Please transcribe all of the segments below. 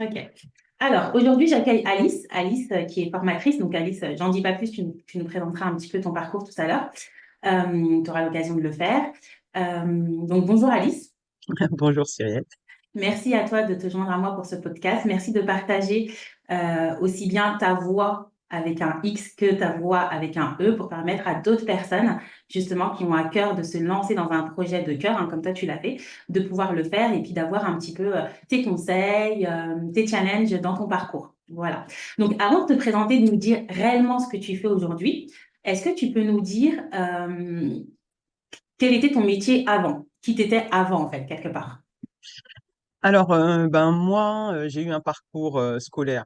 Ok. Alors, aujourd'hui, j'accueille Alice. Alice, qui est formatrice. Donc, Alice, j'en dis pas plus, tu nous présenteras un petit peu ton parcours tout à l'heure. Tu auras l'occasion de le faire. Donc, bonjour Alice. Bonjour Cyrielle. Merci à toi de te joindre à moi pour ce podcast. Merci de partager aussi bien ta voix avec un X que ta voix avec un E pour permettre à d'autres personnes, justement, qui ont à cœur de se lancer dans un projet de cœur, hein, comme toi tu l'as fait, de pouvoir le faire et puis d'avoir un petit peu tes conseils, tes challenges dans ton parcours. Voilà. Donc, avant de te présenter, de nous dire réellement ce que tu fais aujourd'hui, est-ce que tu peux nous dire quel était ton métier avant? Qui t'étais avant, en fait, quelque part? Alors, moi, j'ai eu un parcours scolaire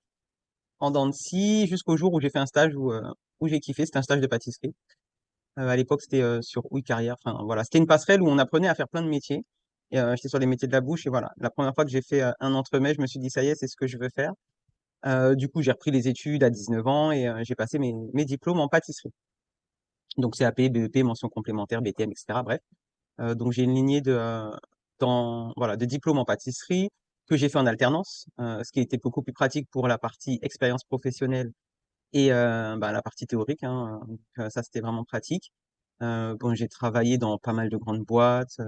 en dents de scie jusqu'au jour où j'ai fait un stage où j'ai kiffé. C'était un stage de pâtisserie. À l'époque, c'était sur Oui Carrière. Enfin, voilà, c'était une passerelle où on apprenait à faire plein de métiers. Et j'étais sur les métiers de la bouche. Et voilà, la première fois que j'ai fait un entremets, je me suis dit, ça y est, c'est ce que je veux faire. Du coup, j'ai repris les études à 19 ans et j'ai passé mes diplômes en pâtisserie. Donc, CAP, BEP, mention complémentaire, BTM, etc. Bref. Donc j'ai une lignée voilà, de diplômes en pâtisserie que j'ai fait en alternance, ce qui était beaucoup plus pratique pour la partie expérience professionnelle et la partie théorique, hein. Donc, ça, c'était vraiment pratique. Bon, j'ai travaillé dans pas mal de grandes boîtes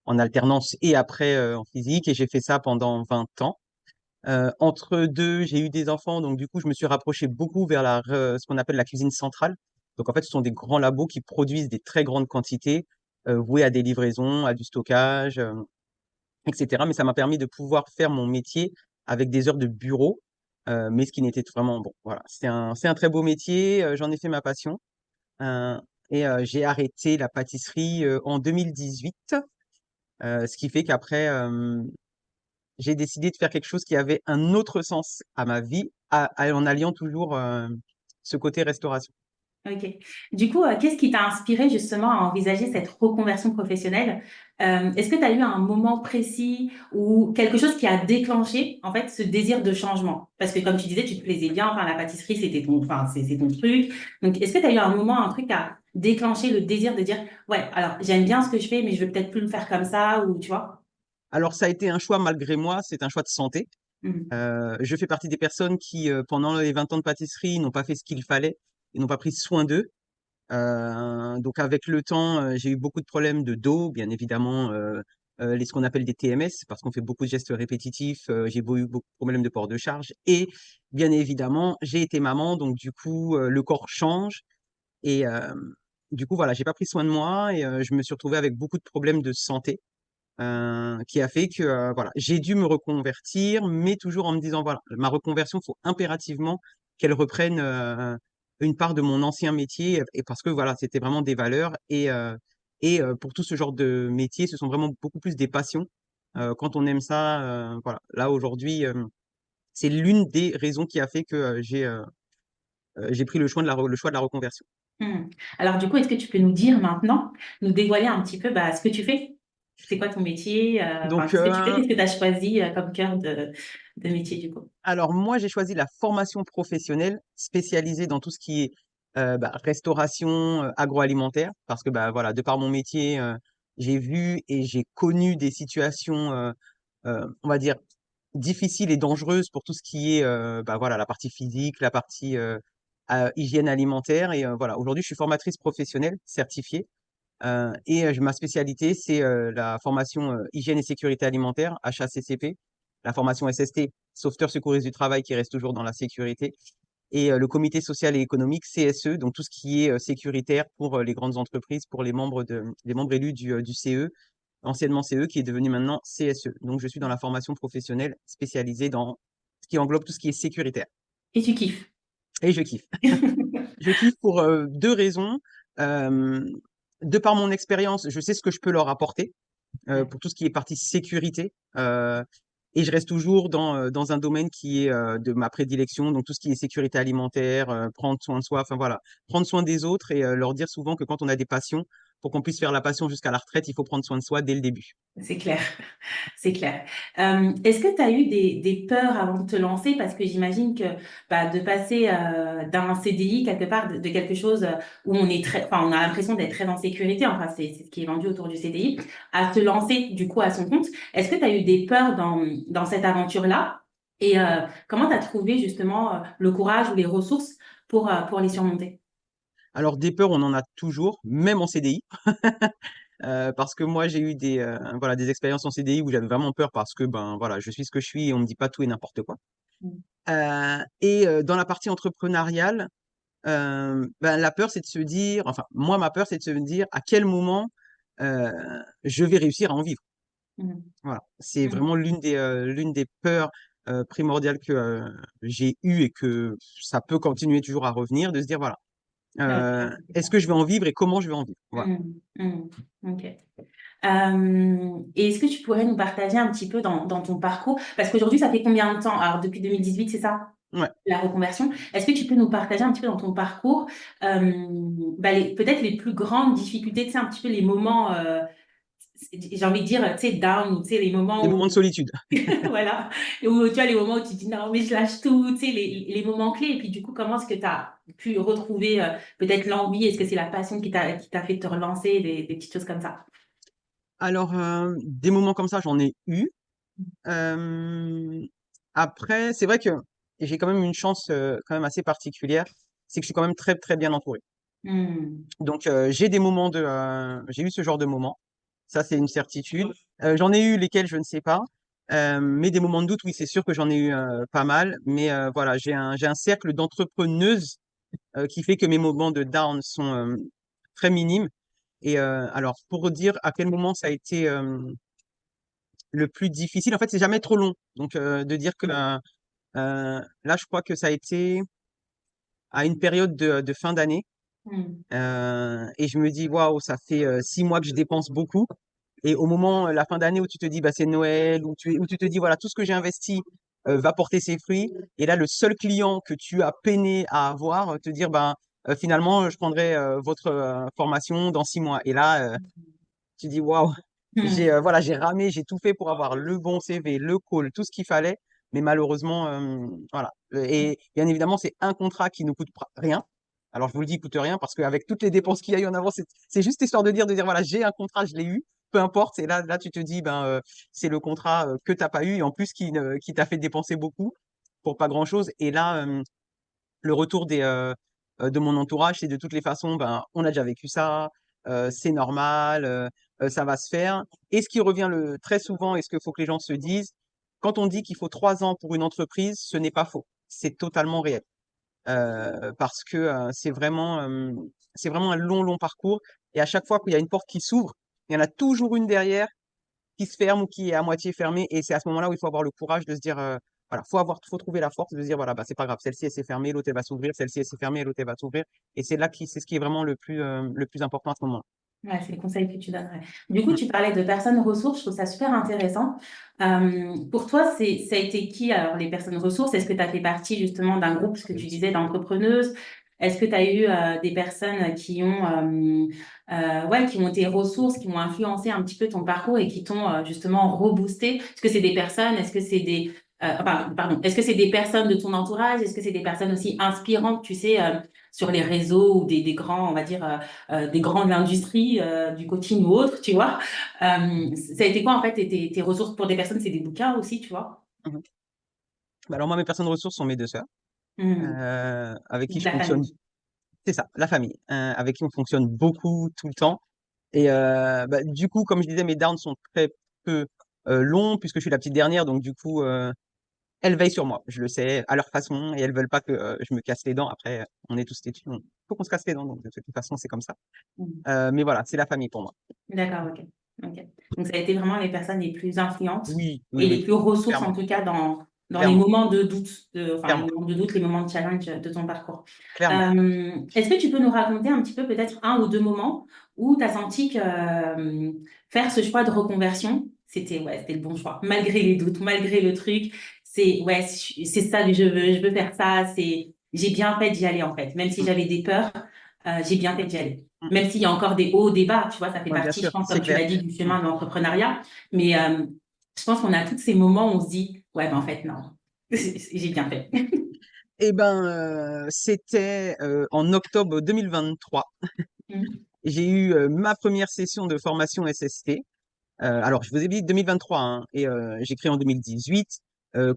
en alternance et après en physique, et j'ai fait ça pendant 20 ans. Entre deux, j'ai eu des enfants, donc du coup, je me suis rapproché beaucoup vers ce qu'on appelle la cuisine centrale. Donc en fait, ce sont des grands labos qui produisent des très grandes quantités, vouées à des livraisons, à du stockage, etc. Mais ça m'a permis de pouvoir faire mon métier avec des heures de bureau, mais ce qui n'était vraiment bon. Voilà, c'est un très beau métier. J'en ai fait ma passion. Euh, j'ai arrêté la pâtisserie en 2018, ce qui fait qu'après, j'ai décidé de faire quelque chose qui avait un autre sens à ma vie, en alliant toujours ce côté restauration. Ok. Du coup, qu'est-ce qui t'a inspiré justement à envisager cette reconversion professionnelle? Est-ce que tu as eu un moment précis ou quelque chose qui a déclenché en fait ce désir de changement? Parce que comme tu disais, tu te plaisais bien, enfin la pâtisserie c'était ton, enfin c'est ton truc. Donc est-ce que tu as eu un moment, un truc qui a déclenché le désir de dire ouais, alors j'aime bien ce que je fais, mais je veux peut-être plus le faire comme ça ou tu vois? Alors, ça a été un choix malgré moi, c'est un choix de santé. Mhm. Je fais partie des personnes qui, pendant les 20 ans de pâtisserie, n'ont pas fait ce qu'il fallait, et n'ont pas pris soin d'eux. Donc avec le temps, j'ai eu beaucoup de problèmes de dos, bien évidemment, ce qu'on appelle des TMS, parce qu'on fait beaucoup de gestes répétitifs. J'ai eu beaucoup de problèmes de port de charge. Et bien évidemment, j'ai été maman, donc du coup, le corps change. Et du coup, voilà, j'ai pas pris soin de moi et je me suis retrouvé avec beaucoup de problèmes de santé, qui a fait que voilà, j'ai dû me reconvertir, mais toujours en me disant, voilà, ma reconversion, faut impérativement qu'elle reprenne une part de mon ancien métier, et parce que voilà, c'était vraiment des valeurs, et pour tout ce genre de métier, ce sont vraiment beaucoup plus des passions. Quand on aime ça, voilà. Là aujourd'hui, c'est l'une des raisons qui a fait que j'ai pris le choix de la reconversion. Hmm. Alors du coup, est-ce que tu peux nous dire maintenant, nous dévoiler un petit peu bah, ce que tu fais? C'est quoi ton métier? Enfin, Donc, qu'est-ce que tu fais? Qu'est-ce que tu as choisi comme cœur de métier du coup? alors moi, j'ai choisi la formation professionnelle spécialisée dans tout ce qui est restauration agroalimentaire, parce que voilà, de par mon métier, j'ai vu et j'ai connu des situations, on va dire, difficiles et dangereuses pour tout ce qui est voilà, la partie physique, la partie hygiène alimentaire. Et voilà, aujourd'hui, je suis formatrice professionnelle certifiée. Ma spécialité, c'est la formation hygiène et sécurité alimentaire, HACCP, la formation SST, sauveteur secouriste du travail, qui reste toujours dans la sécurité, et le comité social et économique, CSE, donc tout ce qui est sécuritaire pour les grandes entreprises, pour les membres élus du CE, anciennement CE, qui est devenu maintenant CSE. Donc je suis dans la formation professionnelle spécialisée dans ce qui englobe tout ce qui est sécuritaire. Et tu kiffes. Et je kiffe. Je kiffe pour deux raisons. Euh, de par mon expérience, je sais ce que je peux leur apporter Ouais. pour tout ce qui est partie sécurité. Et je reste toujours dans un domaine qui est de ma prédilection, donc tout ce qui est sécurité alimentaire, prendre soin de soi, enfin voilà, prendre soin des autres, et leur dire souvent que quand on a des passions, pour qu'on puisse faire la passion jusqu'à la retraite, il faut prendre soin de soi dès le début. C'est clair, c'est clair. Est-ce que tu as eu des peurs avant de te lancer? Parce que j'imagine que bah, de passer d'un CDI quelque part, de quelque chose où on est très, enfin, on a l'impression d'être très en sécurité, enfin, c'est ce qui est vendu autour du CDI, à se lancer du coup à son compte. Est-ce que tu as eu des peurs dans cette aventure-là? Et comment tu as trouvé justement le courage ou les ressources pour les surmonter? Alors, des peurs, on en a toujours, même en CDI. Parce que moi, j'ai eu voilà, des expériences en CDI où j'avais vraiment peur parce que ben, voilà, je suis ce que je suis et on me dit pas tout et n'importe quoi. Mm. Dans la partie entrepreneuriale, ben, la peur, c'est de se dire, enfin, moi, ma peur, c'est de se dire à quel moment euh, je vais réussir à en vivre. Mm. Voilà. C'est Mm. vraiment l'une des peurs primordiales que j'ai eues et que ça peut continuer toujours à revenir, de se dire, voilà, Ouais, c'est est-ce ça. que je vais en vivre et comment je vais en vivre? Voilà. Mm. Mm. Ok. Et est-ce que tu pourrais nous partager un petit peu dans ton parcours? Parce qu'aujourd'hui, ça fait combien de temps? Alors, depuis 2018, c'est ça, Ouais. la reconversion. Est-ce que tu peux nous partager un petit peu dans ton parcours, peut-être les plus grandes difficultés, tu sais, un petit peu les moments, j'ai envie de dire, tu sais, down, ou tu sais, les Des moments moments de où, solitude. voilà, et où tu as les moments où tu dis non, mais je lâche tout, tu sais, les moments clés. Et puis, du coup, comment est-ce que tu as pu retrouver peut-être l'envie? Est-ce que c'est la passion qui t'a fait te relancer, des petites choses comme ça? Alors, des moments comme ça, j'en ai eu. Euh, Après, c'est vrai que j'ai quand même une chance quand même assez particulière, c'est que je suis quand même très très bien entouré. Hmm. Donc j'ai eu ce genre de moments, ça c'est une certitude. J'en ai eu lesquels je ne sais pas, mais des moments de doute, oui, c'est sûr que j'en ai eu pas mal. Mais voilà, j'ai un cercle d'entrepreneuses qui fait que mes moments de down sont très minimes. Et alors pour dire à quel moment ça a été le plus difficile, en fait, c'est jamais trop long. Donc de dire que là, je crois que ça a été à une période de fin d'année. Hmm. Et je me dis, waouh, ça fait 6 mois que je dépense beaucoup. Et au moment, la fin d'année où tu te dis, bah, c'est Noël, où tu te dis, voilà, tout ce que j'ai investi va porter ses fruits. Et là, le seul client que tu as peiné à avoir, te dire, ben, finalement, je prendrai votre formation dans 6 mois. Et là, tu dis, waouh, Hmm. voilà, j'ai ramé, j'ai tout fait pour avoir le bon CV, le call, tout ce qu'il fallait. Mais malheureusement, voilà. Et bien évidemment, c'est un contrat qui ne coûte rien. Alors, je vous le dis, il coûte rien parce qu'avec toutes les dépenses qu'il y a eu en avant, c'est juste histoire de dire, voilà, j'ai un contrat, je l'ai eu, peu importe. Et là, tu te dis, ben, c'est le contrat que tu n'as pas eu et en plus qui t'a fait dépenser beaucoup pour pas grand-chose. Et là, le retour de mon entourage, c'est de toutes les façons, ben, on a déjà vécu ça, c'est normal, ça va se faire. Et ce qui revient très souvent, et ce qu'il faut que les gens se disent, quand on dit qu'il faut 3 ans pour une entreprise, ce n'est pas faux. C'est totalement réel. Parce que c'est vraiment un long, long parcours. Et à chaque fois qu'il y a une porte qui s'ouvre, il y en a toujours une derrière qui se ferme ou qui est à moitié fermée. Et c'est à ce moment-là où il faut avoir le courage de se dire, voilà, faut trouver la force de se dire, voilà, bah, c'est pas grave, celle-ci, elle s'est fermée, l'autre, elle va s'ouvrir, celle-ci, elle s'est fermée, l'autre, elle va s'ouvrir. Et c'est ce qui est vraiment le plus important à ce moment-là. Ouais, c'est le conseil que tu donnerais. Du coup, Mm. tu parlais de personnes ressources, je trouve ça super intéressant. Pour toi, ça a été qui, alors, les personnes ressources? Est-ce que tu as fait partie justement d'un groupe, ce que tu disais, d'entrepreneuses? Est-ce que tu as eu des personnes qui ont été ressources, qui ont influencé un petit peu ton parcours et qui t'ont justement reboosté? Est-ce que c'est des personnes? Est-ce que c'est pardon, est-ce que c'est des personnes de ton entourage? Est-ce que c'est des personnes aussi inspirantes, tu sais, sur les réseaux ou des grands, on va dire, des grandes industries du coaching ou autre, tu vois. Ça a été quoi en fait tes ressources pour des personnes, c'est des bouquins aussi, tu vois. Mhm. Bah, alors moi, mes personnes ressources sont mes deux sœurs, Hmm. avec qui Donc je la fonctionne, famille. c'est ça, la famille, avec qui on fonctionne beaucoup tout le temps. Et bah, du coup, comme je disais, mes downs sont très peu longs puisque je suis la petite dernière, donc du coup, elles veillent sur moi, je le sais, à leur façon, et elles veulent pas que je me casse les dents. Après, on est tous têtus, il faut qu'on se casse les dents, donc de toute façon, c'est comme ça. Hmm. Mais voilà, c'est la famille pour moi. D'accord, ok. Ok. Donc ça a été vraiment les personnes les plus influentes Oui, oui, et les oui, plus ressources en clairement, tout cas dans les clairement, moments de doute, enfin les clairement, moments de doute, les moments de challenge de ton parcours. clairement. Est-ce que tu peux nous raconter un petit peu peut-être un ou deux moments où tu as senti que faire ce choix de reconversion, c'était le bon choix, malgré les doutes, malgré le truc, c'est ça que je veux faire ça, j'ai bien fait d'y aller en fait, même si Mm, j'avais des peurs, j'ai bien fait d'y aller. mm, mm. Même s'il y a encore des hauts, des bas, tu vois, ça fait Ouais, bien partie, je sûr, pense, c'est comme tu clair. l'as dit, du Mm. chemin de l'entrepreneuriat. Mais je pense qu'on a tous ces moments où on se dit, ouais, ben en fait, non, j'ai bien fait. Eh ben, c'était en octobre 2023. Mm. J'ai eu ma première session de formation SST. Alors, je vous ai dit 2023, hein, et j'ai créé en 2018.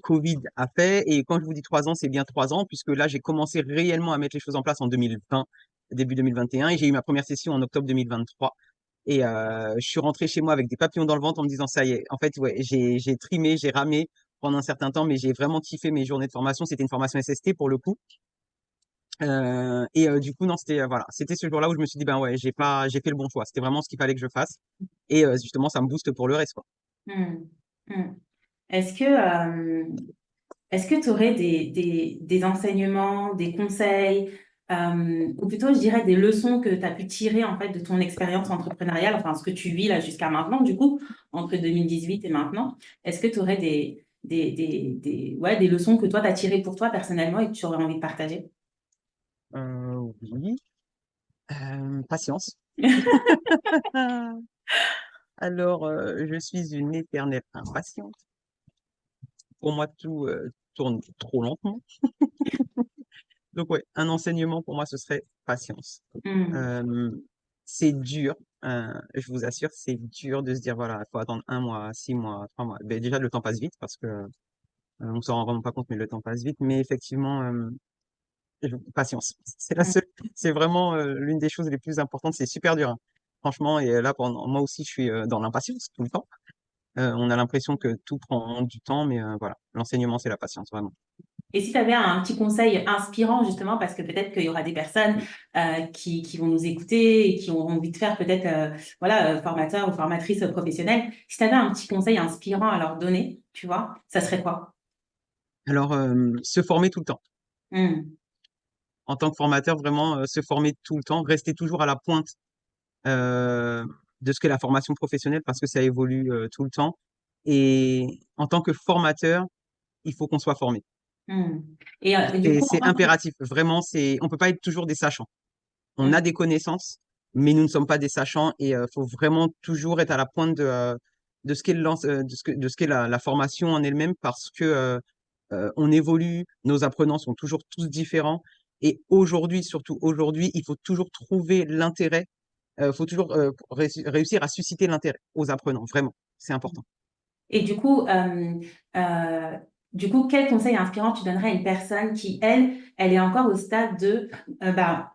Covid a fait. Et quand je vous dis 3 ans, c'est bien 3 ans, puisque là, j'ai commencé réellement à mettre les choses en place en 2020, début 2021, et j'ai eu ma première session en octobre 2023. Et je suis rentré chez moi avec des papillons dans le ventre en me disant, ça y est, en fait, ouais, j'ai trimé, j'ai ramé pendant un certain temps, mais j'ai vraiment kiffé mes journées de formation. C'était une formation SST pour le coup. Du coup, non, c'était voilà, c'était ce jour-là où je me suis dit, ben ouais, j'ai fait le bon choix. C'était vraiment ce qu'il fallait que je fasse. Et justement, ça me booste pour le reste, quoi. Hmm. Hmm. Est-ce que est-ce que tu aurais des enseignements, des conseils, ou plutôt, je dirais, des leçons que tu as pu tirer en fait de ton expérience entrepreneuriale, enfin ce que tu vis là jusqu'à maintenant, du coup, entre 2018 et maintenant. Est-ce que tu aurais ouais, des leçons que toi, tu as tirées pour toi personnellement et que tu aurais envie de partager? Oui, patience. Alors, je suis une éternelle impatiente. Pour moi, tout tourne trop lentement. Donc, ouais, un enseignement pour moi, ce serait patience. Hmm. Euh, c'est dur, je vous assure, c'est dur de se dire, voilà, il faut attendre 1 mois, 6 mois, 3 mois. Ben, déjà, le temps passe vite parce que on s'en rend vraiment pas compte, mais le temps passe vite. Mais effectivement, patience. C'est la Hmm. seule, c'est vraiment l'une des choses les plus importantes. C'est super dur, hein. Franchement, et là, pendant, moi aussi, je suis dans l'impatience tout le temps. On a l'impression que tout prend du temps, mais voilà, l'enseignement, c'est la patience, vraiment. Et si tu avais un petit conseil inspirant, justement, parce que peut-être qu'il y aura des personnes qui vont nous écouter et qui ont envie de faire peut-être voilà, formateur ou formatrice professionnelle, si tu avais un petit conseil inspirant à leur donner, tu vois, ça serait quoi? Alors, se former tout le temps. Hmm. En tant que formateur, vraiment, se former tout le temps, rester toujours à la pointe euh, de ce qu'est la formation professionnelle parce que ça évolue tout le temps. Et en tant que formateur, il faut qu'on soit formé. Hmm. Et du coup, en C'est tant que... impératif. Vraiment, on peut pas être toujours des sachants. On Hmm. a des connaissances, mais nous ne sommes pas des sachants et il faut vraiment toujours être à la pointe de ce qu'est de ce qu'est la formation en elle-même parce que on évolue, nos apprenants sont toujours tous différents et aujourd'hui, surtout aujourd'hui, il faut toujours trouver l'intérêt, faut toujours réussir à susciter l'intérêt aux apprenants, vraiment, c'est important. Et euh, du coup, quel conseil inspirant tu donnerais à une personne qui, elle est encore au stade de, bah,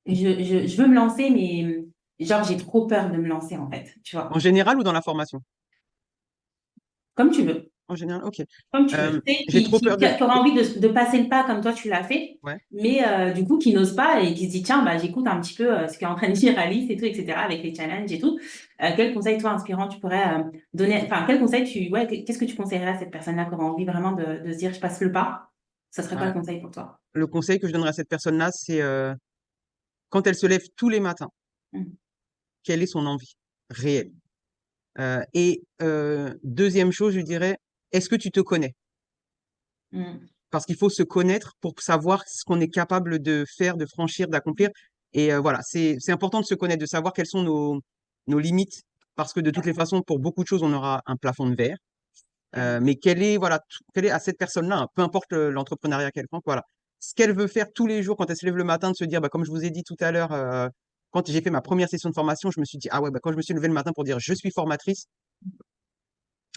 je veux me lancer, mais genre, j'ai trop peur de me lancer, en fait, tu En vois. général ou dans la formation? Comme tu veux. En général, ok. Comme tu veux. Tu sais, J'ai trop peur qui de. aura envie de passer le pas comme toi tu l'as fait, Ouais. mais du coup qui n'ose pas et qui se dit, tiens, bah, j'écoute un petit peu ce qu'est en train de dire Alice et tout, etc., avec les challenges et tout. Quel conseil, toi, inspirant, tu pourrais donner, enfin, quel conseil ouais, qu'est-ce que tu conseillerais à cette personne-là qui aura envie vraiment de se dire, je passe le pas? Ça serait quoi le Ouais. conseil pour toi? Le conseil que je donnerais à cette personne-là, c'est quand elle se lève tous les matins, Mm. quelle est son envie réelle? Deuxième chose, je dirais, est-ce que tu te connais? Mm. Parce qu'il faut se connaître pour savoir ce qu'on est capable de faire, de franchir, d'accomplir. Et voilà, c'est important de se connaître, de savoir quelles sont nos limites, parce que de toutes les façons, pour beaucoup de choses, on aura un plafond de verre. Mais voilà, quelle est à cette personne-là, hein, peu importe l'entrepreneuriat qu'elle prend, voilà, ce qu'elle veut faire tous les jours quand elle se lève le matin, de se dire, bah, comme je vous ai dit tout à l'heure, quand j'ai fait ma première session de formation, je me suis dit, ah ouais, bah, quand je me suis levé le matin pour dire, je suis formatrice,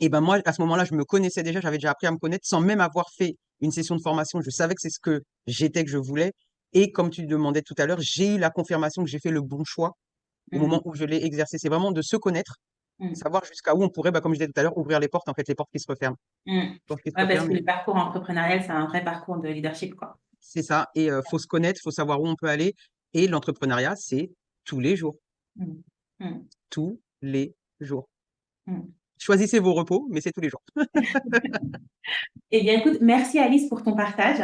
et ben moi, à ce moment-là, je me connaissais déjà, j'avais déjà appris à me connaître sans même avoir fait une session de formation. Je savais que c'est ce que j'étais, que je voulais. Et comme tu demandais tout à l'heure, j'ai eu la confirmation que j'ai fait le bon choix au Mm. moment où je l'ai exercé. C'est vraiment de se connaître, Mm. savoir jusqu'à où on pourrait, bah, comme je disais tout à l'heure, ouvrir les portes, en fait, les portes qui se referment. Mm. Portes qui se Ouais, parce referment, que le parcours entrepreneurial, c'est un vrai parcours de leadership, quoi. c'est ça. Et faut se connaître, faut savoir où on peut aller. Et l'entrepreneuriat, c'est tous les jours. Mm. Mm. Tous les jours. Mm. Choisissez vos repos, mais c'est tous les jours. Eh bien, écoute, merci Alice pour ton partage.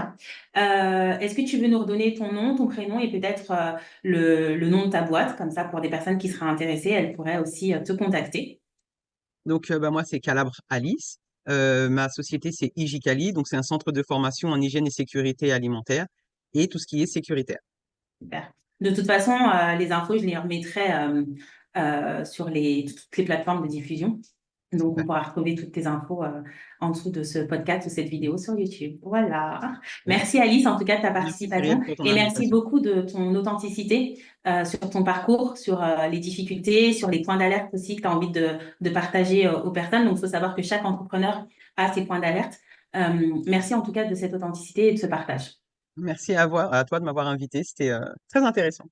Est-ce que tu veux nous redonner ton nom, ton prénom et peut-être le nom de ta boîte, comme ça pour des personnes qui seraient intéressées, elles pourraient aussi te contacter. Donc, bah, moi, c'est Calabre Alice. Ma société, c'est Igicali. Donc, c'est un centre de formation en hygiène et sécurité alimentaire et tout ce qui est sécuritaire. Super. De toute façon, les infos, je les remettrai sur toutes les plateformes de diffusion. Donc, on Super. pourra retrouver toutes tes infos en dessous de ce podcast ou cette vidéo sur YouTube. Voilà. Super. Merci Alice, en tout cas, de ta Merci participation. Cyrielle pour ton Et merci invitation. beaucoup de ton authenticité sur ton parcours, sur les difficultés, sur les points d'alerte aussi que tu as envie de partager aux personnes. Donc, il faut savoir que chaque entrepreneur a ses points d'alerte. Merci en tout cas de cette authenticité et de ce partage. Merci à toi de m'avoir invité, c'était très intéressant.